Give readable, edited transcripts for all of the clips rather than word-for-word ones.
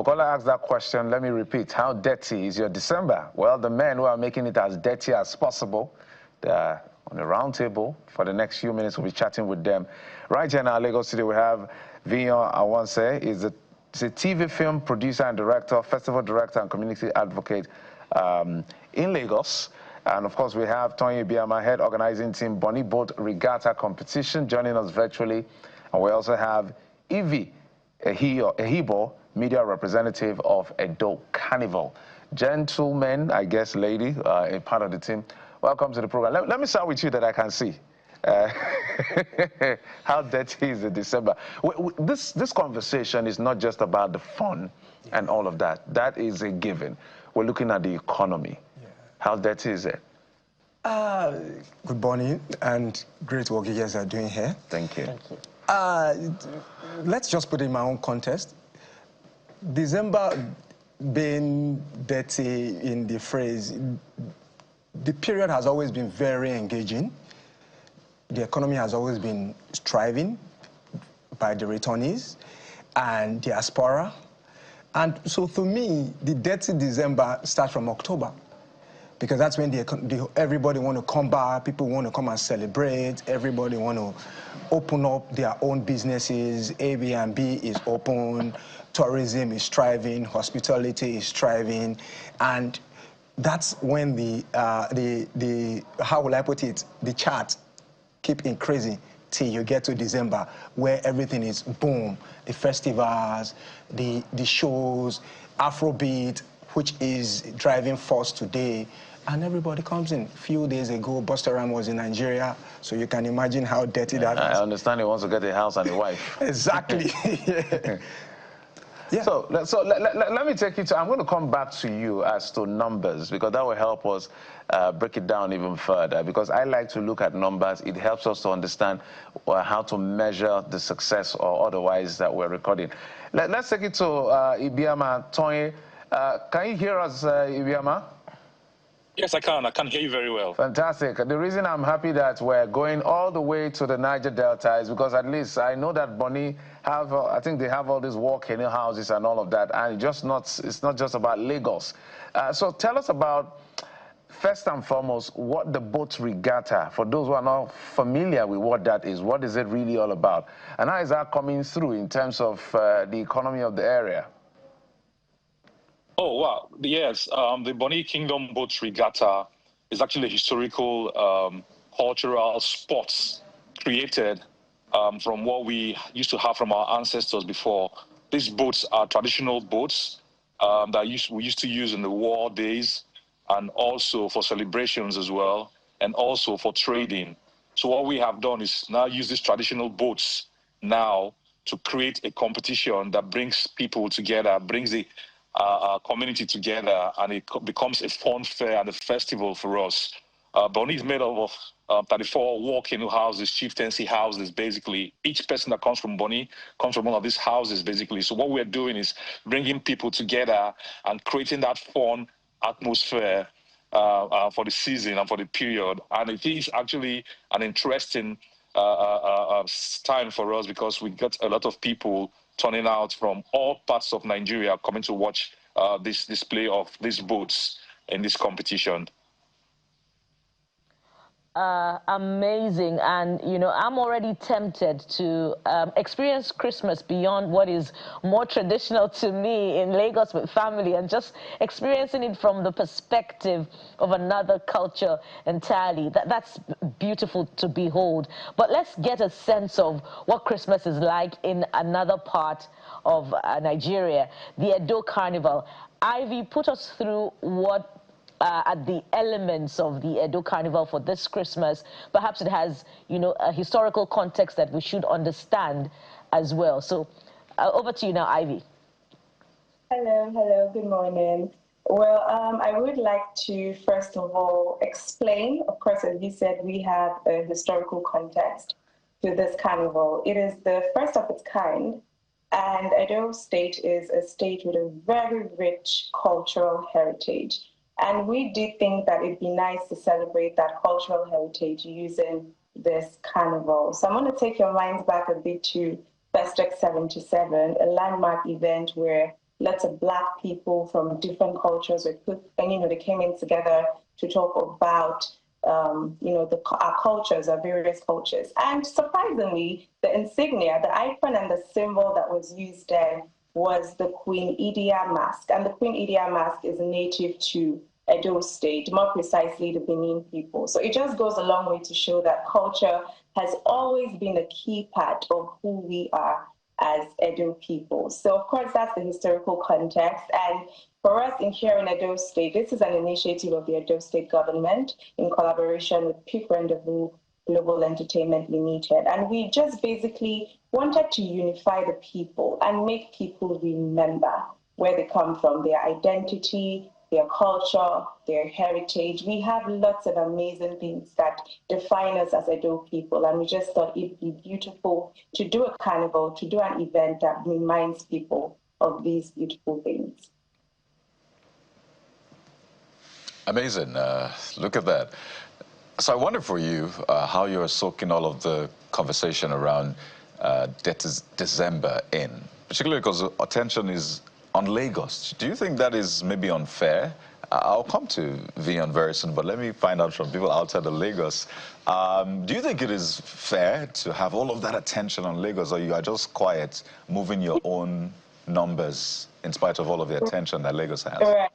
Bukola asked that question. Let me repeat. How dirty is your December? Well, the men who are making it as dirty as possible, they're on the round table. For the next few minutes, we'll be chatting with them. Right here in our Lagos City, we have Viyon Awanse. He's a TV film producer and director, festival director and community advocate in Lagos. And of course, we have Tony Ibiama, head organizing team, Bonny Boat Regatta competition, joining us virtually. And we also have Evie Ehibo, media representative of Edo Carnival. Gentlemen, I guess lady, a part of the team, welcome to the program. Let me start with you that I can see. How dirty is it December? This conversation is not just about the fun and all of that. That is a given. We're looking at the economy. Yeah. How dirty is it? Good morning, and great work you guys are doing here. Thank you. Thank you. Let's just put it in my own context. December being dirty in the phrase, the period has always been very engaging. The economy has always been thriving by the returnees and diaspora. And so for me, the dirty December starts from October, because that's when everybody want to come back, people want to come and celebrate, everybody want to open up their own businesses, Airbnb is open, tourism is thriving, hospitality is thriving, and that's when how will I put it, the chart keep increasing till you get to December, where everything is boom. The festivals, the shows, Afrobeat, which is driving force today, and everybody comes in. A few days ago, Busta Rhymes was in Nigeria, so you can imagine how dirty that is. I understand he wants to get a house and a wife. Exactly. Yeah. So let me take you to, I'm going to come back to you as to numbers, because that will help us break it down even further, because I like to look at numbers. It helps us to understand how to measure the success or otherwise that we're recording. Let's take it to Ibiama. Tony, can you hear us, Ibiama? Yes, I can. I can hear you very well. Fantastic. The reason I'm happy that we're going all the way to the Niger Delta is because at least I know that Bonny have, I think they have all these walk-in houses and all of that, and it's not just about Lagos. So tell us about, first and foremost, what the boat regatta, for those who are not familiar with what that is, what is it really all about? And how is that coming through in terms of the economy of the area? Oh, wow. Yes, the Bonny Kingdom Boat Regatta is actually a historical cultural sports created from what we used to have from our ancestors before. These boats are traditional boats that we used to use in the war days, and also for celebrations as well, and also for trading. So what we have done is now use these traditional boats now to create a competition that brings people together, brings the community together, and it becomes a fun fair and a festival for us. Bonny is made up of 34 walk-in houses, chieftaincy houses, basically. Each person that comes from Bonny comes from one of these houses, basically. So what we're doing is bringing people together and creating that fun atmosphere for the season and for the period. And it is actually an interesting time for us, because we got a lot of people turning out from all parts of Nigeria coming to watch this display of these boats in this competition. Amazing. And you know, I'm already tempted to experience Christmas beyond what is more traditional to me in Lagos with family, and just experiencing it from the perspective of another culture entirely. That's beautiful to behold. But let's get a sense of what Christmas is like in another part of Nigeria, the Edo Carnival. Ivy, put us through what at the elements of the Edo Carnival for this Christmas. Perhaps it has, you know, a historical context that we should understand as well. So over to you now, Ivy. Hello, good morning. Well, I would like to first of all explain, of course, as you said, we have a historical context to this carnival. It is the first of its kind, and Edo State is a state with a very rich cultural heritage. And we did think that it'd be nice to celebrate that cultural heritage using this carnival. So I'm going to take your minds back a bit to Festex 77, a landmark event where lots of Black people from different cultures were put, and, you know, they came in together to talk about, you know, our cultures, our various cultures. And surprisingly, the insignia, the icon and the symbol that was used there was the Queen Idia mask. And the Queen Idia mask is native to Edo State, more precisely the Benin people. So it just goes a long way to show that culture has always been a key part of who we are as Edo people. So of course, that's the historical context. And for us here in Edo State, this is an initiative of the Edo State government in collaboration with Peak Rendezvous Global Entertainment Limited. And we just basically wanted to unify the people and make people remember where they come from, their identity, their culture, their heritage. We have lots of amazing things that define us as Edo people, and we just thought it'd be beautiful to do a carnival, to do an event that reminds people of these beautiful things. Amazing. Look at that. So I wonder for you how you're soaking all of the conversation around Detty's December in, particularly because attention is on Lagos. Do you think that is maybe unfair? I'll come to Vion very soon, but let me find out from people outside of Lagos. Do you think it is fair to have all of that attention on Lagos, or you are just quiet, moving your own numbers in spite of all of the attention that Lagos has? Right.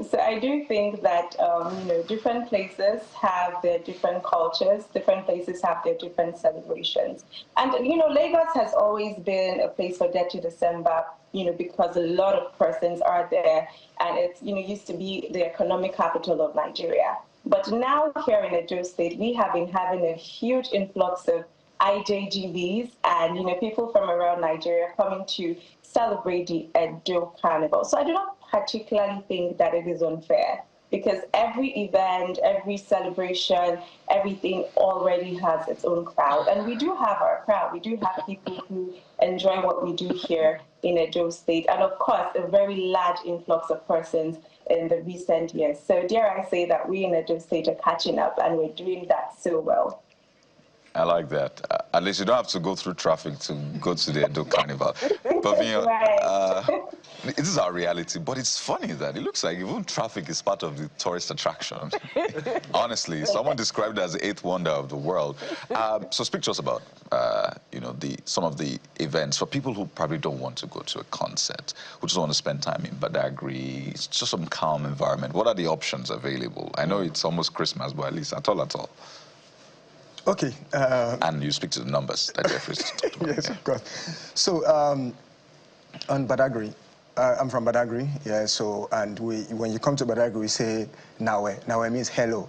So I do think that you know, different places have their different cultures, different places have their different celebrations. And you know, Lagos has always been a place for Detty December, you know, because a lot of persons are there, and it's, you know, used to be the economic capital of Nigeria. But now here in Edo State, we have been having a huge influx of IJGBs and, you know, people from around Nigeria coming to celebrate the Edo Carnival. So I do not particularly think that it is unfair, because every event, every celebration, everything already has its own crowd. And we do have our crowd. We do have people who enjoy what we do here in Edo State. And of course, a very large influx of persons in the recent years. So dare I say that we in Edo State are catching up, and we're doing that so well. I like that. At least you don't have to go through traffic to go to the Edo Carnival. But you know, Right. this is our reality. But it's funny that it looks like even traffic is part of the tourist attraction. Honestly, someone described it as the 8th wonder of the world. So speak to us about, you know, some of the events for people who probably don't want to go to a concert, who just want to spend time in Badagry. It's just some calm environment. What are the options available? I know it's almost Christmas, but at least at all. Okay. And you speak to the numbers that Jeffrey's talked about. Yes, of course. So on Badagry, I'm from Badagry, yeah. So and when you come to Badagry, we say Nawe. Nawe means hello.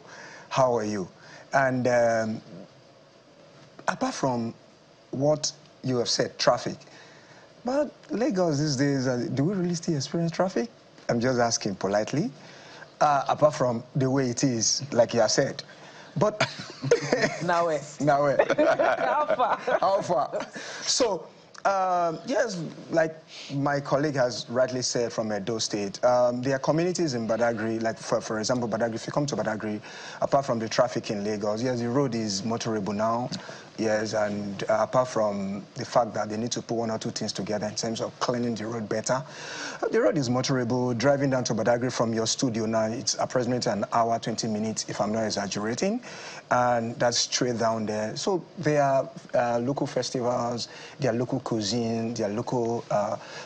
How are you? And apart from what you have said, traffic, but Lagos these days, do we really still experience traffic? I'm just asking politely. Apart from the way it is, like you have said. But Now how far? So yes, like my colleague has rightly said from Edo State, there are communities in Badagry, like for example, Badagry. If you come to Badagry, apart from the traffic in Lagos, yes, the road is motorable now. Yes, and apart from the fact that they need to put one or two things together in terms of cleaning the road better, the road is motorable. Driving down to Badagry from your studio now, it's approximately an hour, 20 minutes, if I'm not exaggerating, and that's straight down there. So there are local festivals, there are local cuisine, there are local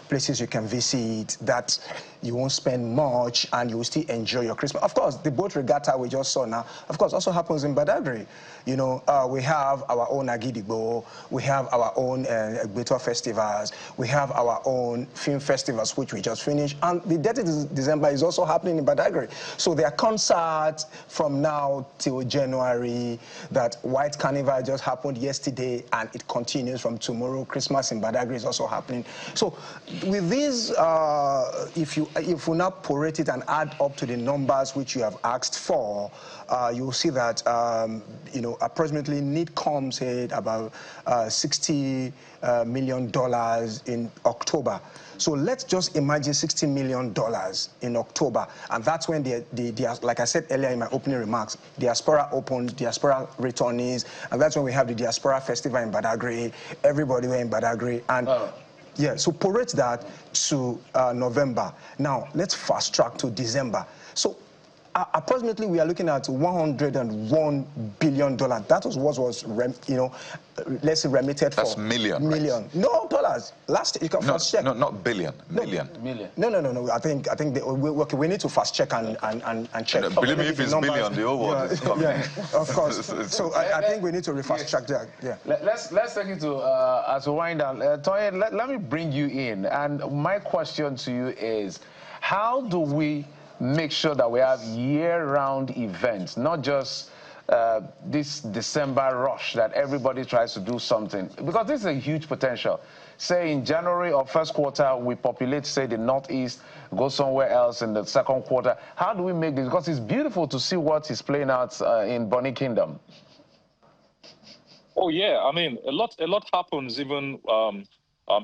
places you can visit that you won't spend much and you will still enjoy your Christmas. Of course, the boat regatta we just saw now, of course, also happens in Badagry. You know, we have our own Agidigbo, we have our own Egbeto festivals, we have our own film festivals, which we just finished, and the Detty December is also happening in Badagry. So there are concerts from now till January. That White Carnival just happened yesterday, and it continues from tomorrow. Christmas in Badagry is also happening. So with these, if we now prorate it and add up to the numbers which you have asked for, you'll see that you know, approximately NIDCOM said about $60 million in October. So let's just imagine $60 million in October, and that's when like I said earlier in my opening remarks, diaspora opened, diaspora returnees, and that's when we have the diaspora festival in Badagry. Everybody were in Badagry, and Yeah, so prorate that to November. Now, let's fast track to December. So approximately, we are looking at $101 billion. That was what was, let's say remitted That's for. million, million. Right? No, dollars. Last, you can fast check. No, not billion. Million. Million. No. I think we need to fast check and check. And believe me, if it's billion, the whole world is coming. Yeah, of course. So I think we need to fast track that. Yeah. Let's take it to as we wind down. Toye, let me bring you in, and my question to you is, how do we make sure that we have year-round events, not just this December rush that everybody tries to do something? Because this is a huge potential. Say in January or first quarter, we populate, say, the Northeast, go somewhere else in the second quarter. How do we make this? Because it's beautiful to see what is playing out in Bonny Kingdom. Oh, yeah. I mean, a lot happens even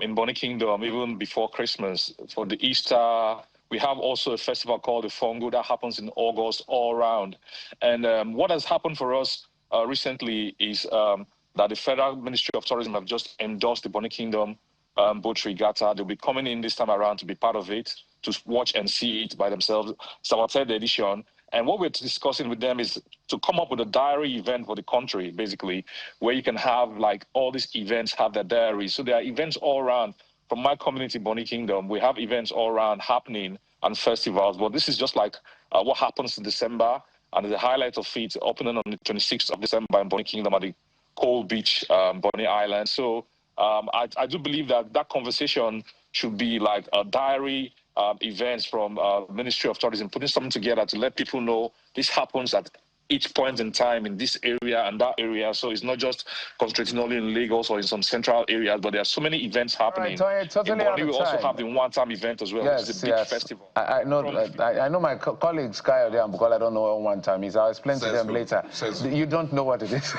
in Bonny Kingdom, even before Christmas. For the Easter, we have also a festival called the Fongo that happens in August all around. And what has happened for us recently is that the Federal Ministry of Tourism have just endorsed the Bonny Kingdom boat regatta. They'll be coming in this time around to be part of it, to watch and see it by themselves. It's our third edition. And what we're discussing with them is to come up with a diary event for the country, basically, where you can have like all these events have their diaries. So there are events all around. From my community, Bonny Kingdom, we have events all around happening and festivals. But this is just like what happens in December. And the highlight of it, opening on the 26th of December in Bonny Kingdom at the Cold Beach, Bonny Island. So I do believe that conversation should be like a diary events from Ministry of Tourism, putting something together to let people know this happens at each point in time in this area and that area. So it's not just concentrating only in Lagos or in some central areas, but there are so many events happening. Right, totally in Bonny, we also have the one-time event as well, yes, which is a big festival. I know my colleagues, Kyle and Bukola, don't know what one time is. I'll explain to them later. You don't know what it is.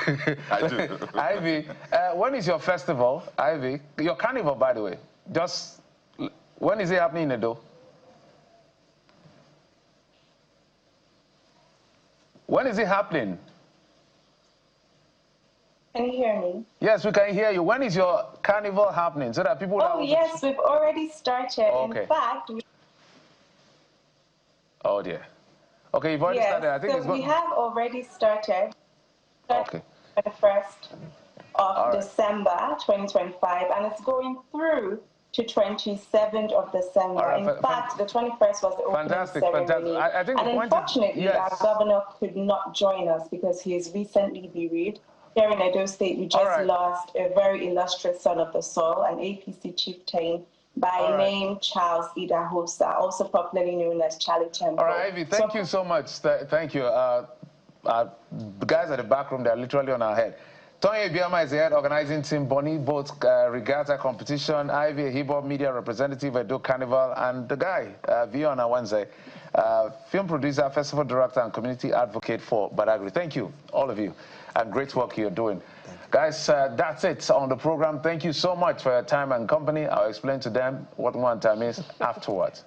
I do. Ivy, when is your festival, Ivy? Your carnival, by the way. Just, when is it happening in Edo? When is it happening? Can you hear me? Yes, we can hear you. When is your carnival happening? So that people... Oh, yes, we've already started. Okay. In fact... Oh, dear. Okay, you've already started. I think so we have already started. Okay. The 1st of December 2025, and it's going through to 27th of December. In fact, the 21st was the opening ceremony. I think and unfortunately, our governor could not join us because he is recently bereaved. Here in Edo State, we just lost a very illustrious son of the soil, an APC chieftain by name Charles Idahosa, also popularly known as Charlie Temple. All right, Ivy, thank you so much. Thank you. The guys at the back room, they're literally on our head. Toye Biama is the head organizing team Bonny Boat Regatta competition. Ivy, a hip-hop media representative at Edo Carnival, and the guy, Vion Awanze, film producer, festival director, and community advocate for Badagry. Thank you, all of you, and great work you're doing. Guys, that's it on the program. Thank you so much for your time and company. I'll explain to them what one time is afterwards.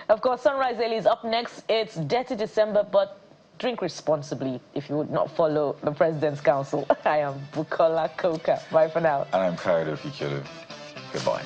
Of course, Sunrise Daily is up next. It's Detty December, but drink responsibly if you would not follow the President's Council. I am Bukola Koka. Bye for now. And I'm Kyle Fikelu. Goodbye.